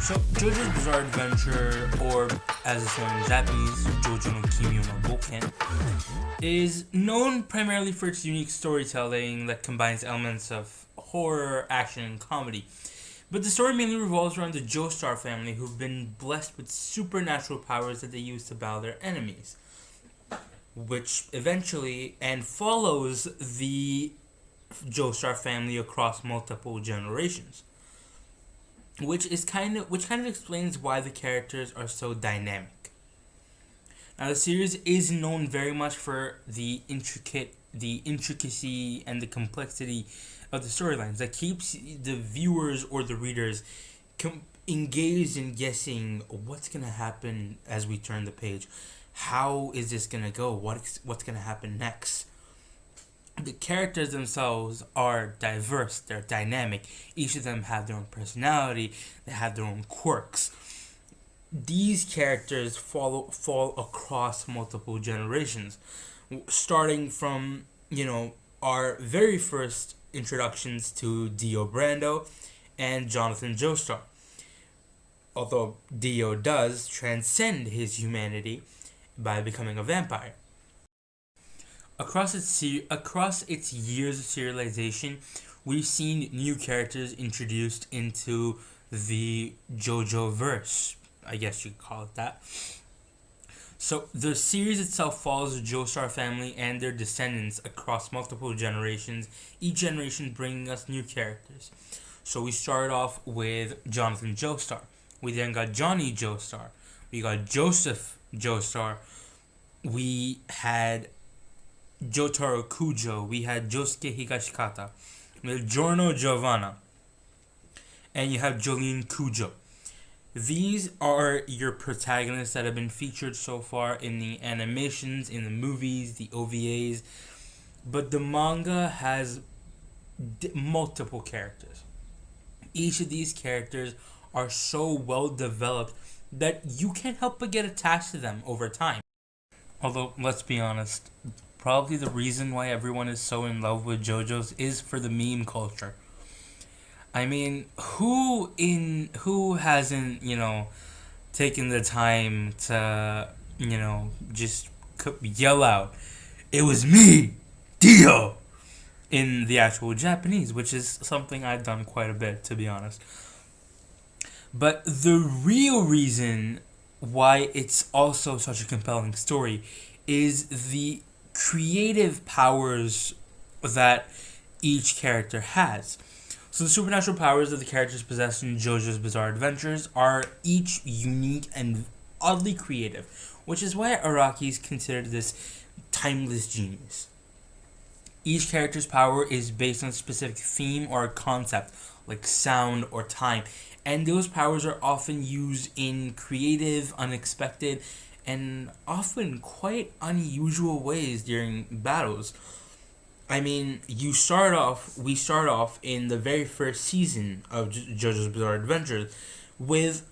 So, JoJo's Bizarre Adventure, or as it's known in Japanese, JoJo no Kimi no Boken, is known primarily for its unique storytelling that combines elements of horror, action, and comedy. But the story mainly revolves around the Joestar family, who've been blessed with supernatural powers that they use to battle their enemies, which eventually and follows the Joestar family across multiple generations. Which kind of explains why the characters are so dynamic. Now the series is known very much for the intricacy and the complexity of the storylines that keeps the viewers or the readers engaged in guessing what's gonna happen as we turn the page. How is this gonna go? What's gonna happen next? The characters themselves are diverse, they're dynamic. Each of them have their own personality, they have their own quirks. These characters fall across multiple generations, starting from, our very first introductions to Dio Brando and Jonathan Joestar. Although Dio does transcend his humanity by becoming a vampire. Across its years of serialization, we've seen new characters introduced into the JoJo verse. I guess you could call it that. So the series itself follows the Joestar family and their descendants across multiple generations, each generation bringing us new characters. So we started off with Jonathan Joestar. We then got Johnny Joestar. We got Joseph Joestar. We had Jotaro Kujo, we had Josuke Higashikata, we had Giorno Giovanna, and you have Jolene Kujo. These are your protagonists that have been featured so far in the animations, in the movies, the OVAs, but the manga has multiple characters. Each of these characters are so well developed that you can't help but get attached to them over time. Although, let's be honest, probably the reason why everyone is so in love with JoJo's is for the meme culture. I mean, who hasn't, taken the time to, just yell out, "It was me, Dio," in the actual Japanese, which is something I've done quite a bit, to be honest. But the real reason why it's also such a compelling story is the creative powers that each character has. So the supernatural powers that the characters possess in JoJo's Bizarre Adventures are each unique and oddly creative, which is why Araki is considered this timeless genius. Each character's power is based on a specific theme or a concept, like sound or time, and those powers are often used in creative, unexpected, and often quite unusual ways during battles. I mean, we start off in the very first season of JoJo's Bizarre Adventures with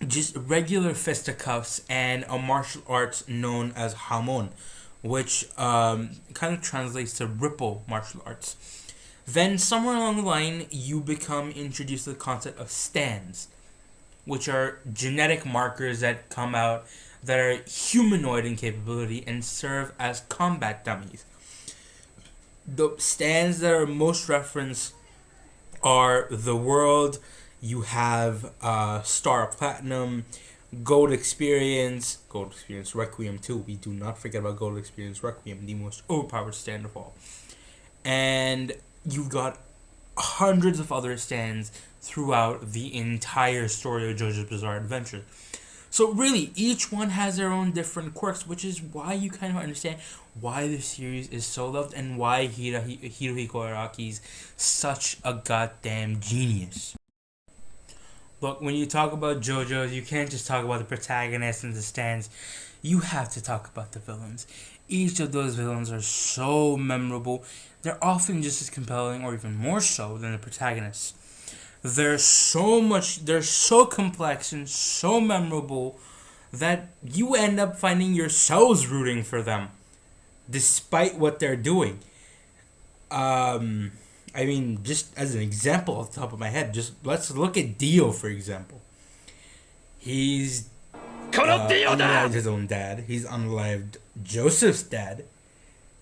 just regular fisticuffs and a martial arts known as Hamon, which kind of translates to ripple martial arts. Then somewhere along the line, you become introduced to the concept of stands, which are genetic markers that come out that are humanoid in capability and serve as combat dummies. The stands that are most referenced are the World, you have Star Platinum, Gold Experience Requiem too. We do not forget about Gold Experience Requiem, the most overpowered stand of all. And you've got hundreds of other stands throughout the entire story of JoJo's Bizarre Adventure. So really, each one has their own different quirks, which is why you kind of understand why the series is so loved and why Hirohiko Araki's such a goddamn genius. Look, when you talk about JoJo's, you can't just talk about the protagonists and the stands. You have to talk about the villains. Each of those villains are so memorable. They're often just as compelling or even more so than the protagonists. They're so complex and so memorable that you end up finding yourselves rooting for them, despite what they're doing. I mean, just as an example off the top of my head, just let's look at Dio, for example. He's unlived his own dad. He's unlived Joseph's dad.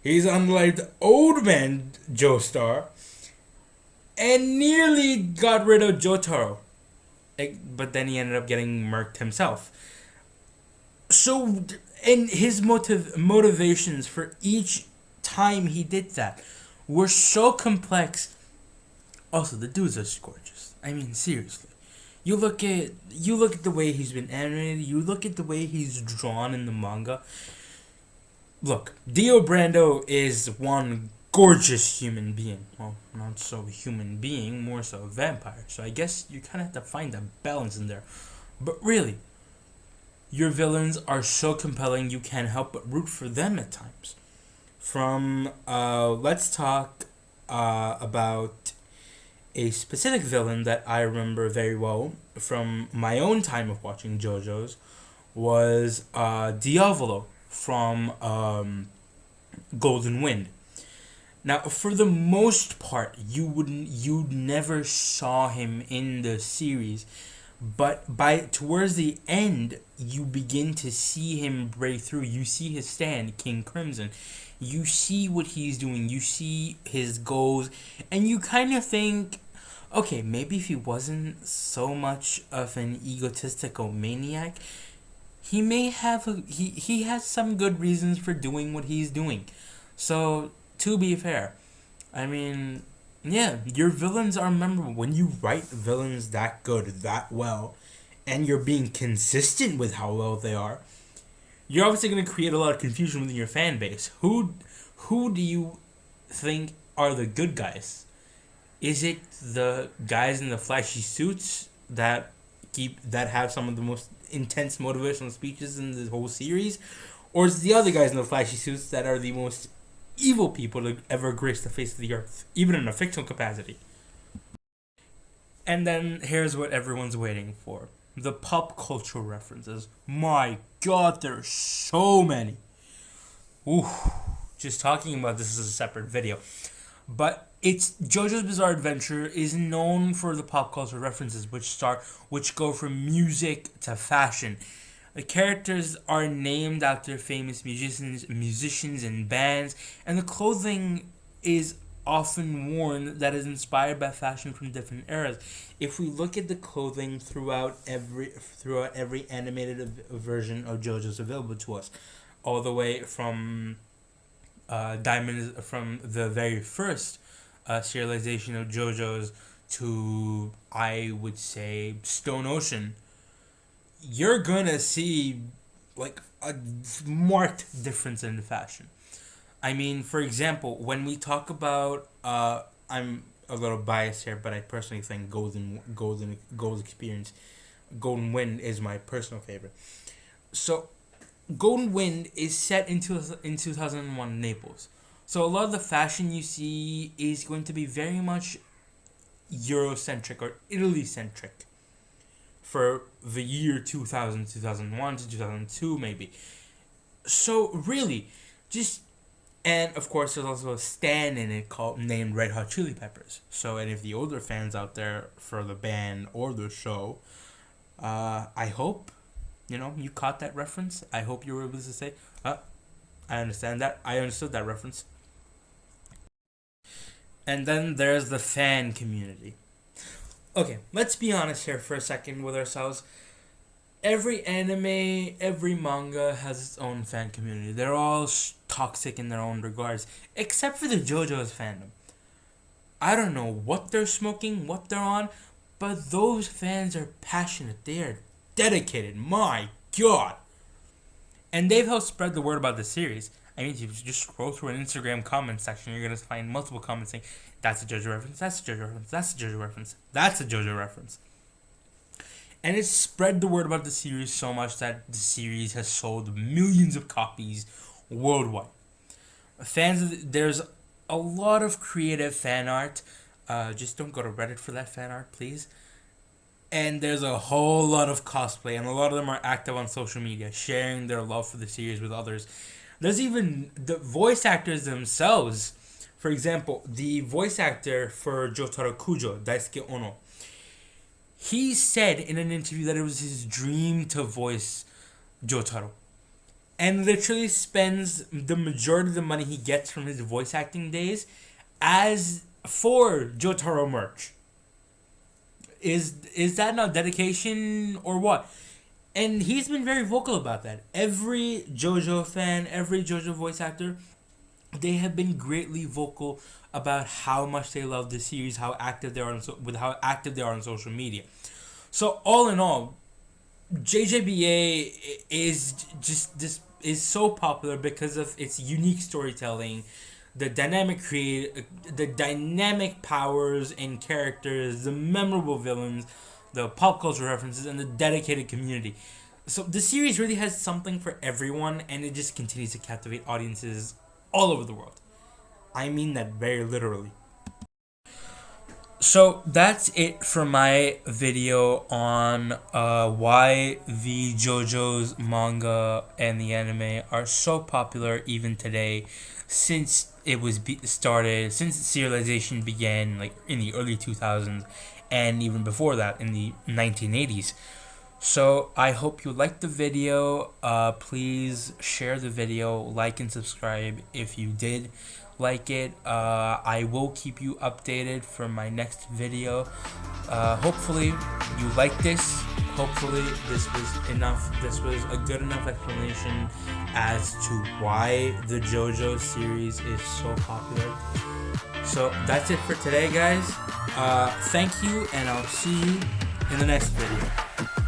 He's unlived Old Man Joestar. And nearly got rid of Jotaro. But then he ended up getting murked himself. So, and his motivations for each time he did that were so complex. Also, the dude's just gorgeous. I mean, seriously. You look at the way he's been animated. You look at the way he's drawn in the manga. Look, Dio Brando is one gorgeous human being. Well, not so human being, more so a vampire. So I guess you kind of have to find a balance in there. But really, your villains are so compelling you can't help but root for them at times. From let's talk about a specific villain that I remember very well from my own time of watching JoJo's was Diavolo from Golden Wind. Now, for the most part, you never saw him in the series, but towards the end, you begin to see him break through. You see his stand, King Crimson. You see what he's doing. You see his goals, and you kind of think, okay, maybe if he wasn't so much of an egotistical maniac, he may have he has some good reasons for doing what he's doing. So, to be fair, I mean, yeah, your villains are memorable. When you write villains that good, that well, and you're being consistent with how well they are, you're obviously going to create a lot of confusion within your fan base. Who do you think are the good guys? Is it the guys in the flashy suits that have some of the most intense motivational speeches in the whole series, or is it the other guys in the flashy suits that are the most evil people to ever grace the face of the earth, even in a fictional capacity? And then here's what everyone's waiting for: the pop culture references. My God, there's so many. Ooh, just talking about this is a separate video, but it's JoJo's Bizarre Adventure is known for the pop culture references, which go from music to fashion. The characters are named after famous musicians and bands, and the clothing is often worn that is inspired by fashion from different eras. If we look at the clothing throughout every animated version of JoJo's available to us, all the way from Diamonds, from the very first serialization of JoJo's to, I would say, Stone Ocean, you're gonna see like a marked difference in fashion. I mean, for example, when we talk about I'm a little biased here, but I personally think Gold Experience, Golden Wind is my personal favorite. So, Golden Wind is set in 2001 Naples. So a lot of the fashion you see is going to be very much Eurocentric or Italy-centric for the year 2000, 2001 to 2002 maybe. So really, and of course there's also a stand in it named Red Hot Chili Peppers. So any of the older fans out there for the band or the show, I hope, you caught that reference. I hope you were able to say, I understand that. I understood that reference. And then there's the fan community. Okay, let's be honest here for a second with ourselves. Every anime, every manga has its own fan community. They're all toxic in their own regards, except for the JoJo's fandom. I don't know what they're smoking, what they're on, but those fans are passionate. They are dedicated. My God. And they've helped spread the word about the series. I mean, if you just scroll through an Instagram comment section, you're going to find multiple comments saying, that's a JoJo reference, that's a JoJo reference, that's a JoJo reference, that's a JoJo reference. And it's spread the word about the series so much that the series has sold millions of copies worldwide. There's a lot of creative fan art. Just don't go to Reddit for that fan art, please. And there's a whole lot of cosplay, and a lot of them are active on social media, sharing their love for the series with others. There's even the voice actors themselves. For example, the voice actor for Jotaro Kujo, Daisuke Ono, He said in an interview that it was his dream to voice Jotaro, and literally spends the majority of the money he gets from his voice acting days as for Jotaro merch. Is that not dedication or what? And he's been very vocal about that. Every JoJo fan, every JoJo voice actor, they have been greatly vocal about how much they love the series, how active they are how active they are on social media. So all in all, JJBA is so popular because of its unique storytelling, the the dynamic powers and characters, the memorable villains, the pop culture references, and the dedicated community. So the series really has something for everyone, and it just continues to captivate audiences all over the world. I mean that very literally. So that's it for my video on why the JoJo's manga and the anime are so popular even today, since it was started, since serialization began like in the early 2000s, and even before that in the 1980s. So I hope you liked the video. Please share the video, like and subscribe if you did like it. I will keep you updated for my next video. Hopefully you like this. Hopefully this was enough. This was a good enough explanation as to why the JoJo series is so popular. So that's it for today, guys. Thank you, and I'll see you in the next video.